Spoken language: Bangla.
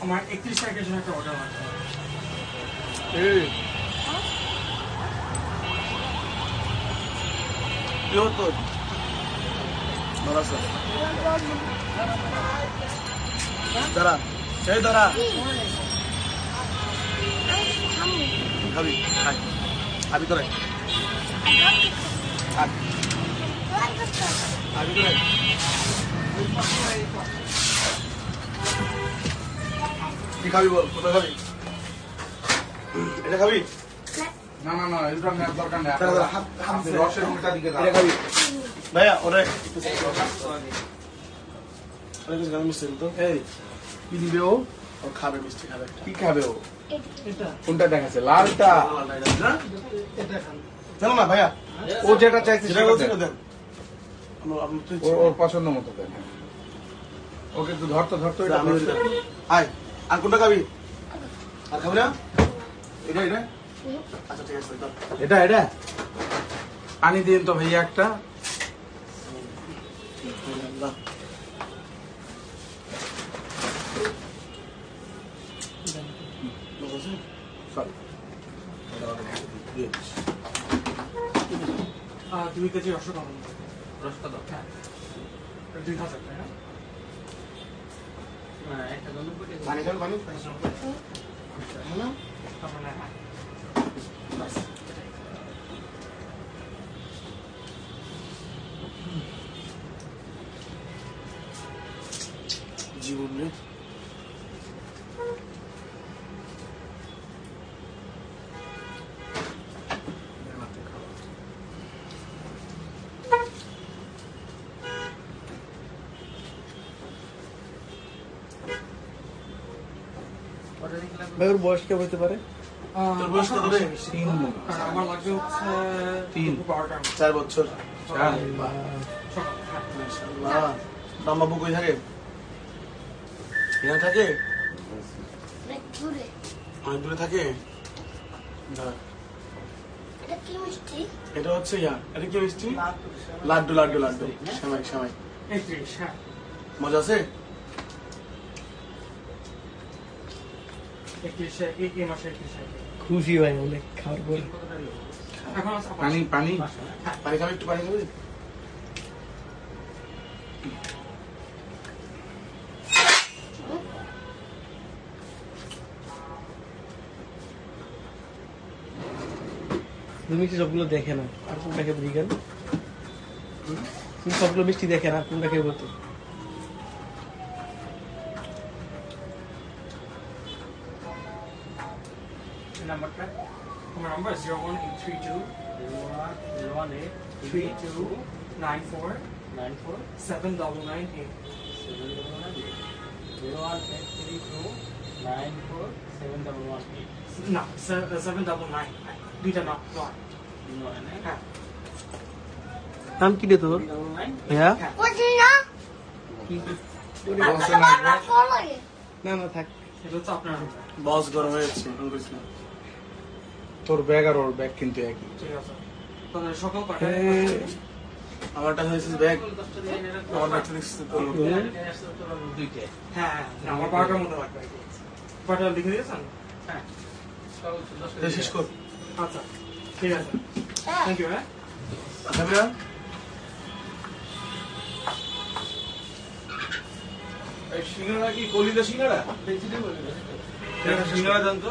আমার 31 তারিখের জন্য একটা অর্ডার আছে। কি হতো দাঁড়া সেই দাঁড়া খাবি আবি করে আবি করে কি খাবি বল কোথায় খাবি এটা খাবি না না না এটা নেওয়ার দরকার নেই আপনি রসের উল্টা দিকে এটা খাবি ভাইয়া ওরে মিষ্টি তো এই কি দিবে ও ও খাবে মিষ্টি খাবে কি খাবে ও এটা কোনটা দেখাচ্ছে লালটা এটা খান। জানো না ভাইয়া ও যেটা চাইছে যেটা সেটা বলছি দেন। দেন ওর পছন্দ মতো দেন ওকে একটু ধরতো এটা আমি আয় আর কোনটা খাবি আর খাবি না এটা এটা আচ্ছা ঠিক আছে এটা পানি দিন তো ভাইয়া একটা আর 2 কেজি রসগোল্লা। রসগোল্লা হ্যাঁ 2000 টাকা। না একটা জন্য কোটি পানি খান পানি হ্যালো তারপর না বাস জীবন রে ভাই ওর বয়স কেমন হতে পারে? তোর বয়স কত রে? আমার লাগবে হচ্ছে 12টা 4 বছর সকাল হ্যাঁ মাশাআল্লাহ মাম্মা কই থাকে এখানে থাকে অনেক দূরে থাকে দাঁড়া। এটা কি মিষ্টি? এটা হচ্ছে এটা কি মিষ্টি লাড্ডু লাড্ডু লাড্ডু সেমাই সেমাই 31 হ্যাঁ মজা আছে 31 এই মাসে 31 খুশি ভাই অনেক খাওয়ার পরে। এখন আছে পানি পানি খাবি একটু পানি খাবি তুমি মিষ্টি সবগুলো দেখে না আর কোনটা খেয়ে দিকেন তুমি সবগুলো মিষ্টি দেখে না কোনটা খেয়ে বলতো নাম্বারটা আমার নাম্বার 01832 3294 7998 না 799 দুইটা না হ্যাঁ নাম কি রে তোর ভাইয়া? বুঝলি না? আমার ভালো লাগে। না না থাক এটা হচ্ছে আপনার বস গরম হয়ে যাচ্ছে তোর ব্যাগ আর ওর ব্যাগ কিন্তু একই ঠিক আছে তাহলে সকাল কয়টায় আমারটা হয়েছে ব্যাগ আমার ব্যাগটা দেখছিস তো হ্যাঁ আমার 12টার মধ্যে লাগবে কয়টা লিখে দিয়েছেন হ্যাঁ শেষ কর আচ্ছা ঠিক আছে থ্যাংক ইউ হ্যাঁ খাবি না সিঙ্গারা কি কলিদা সিঙ্গারা সিঙ্গারা জানতো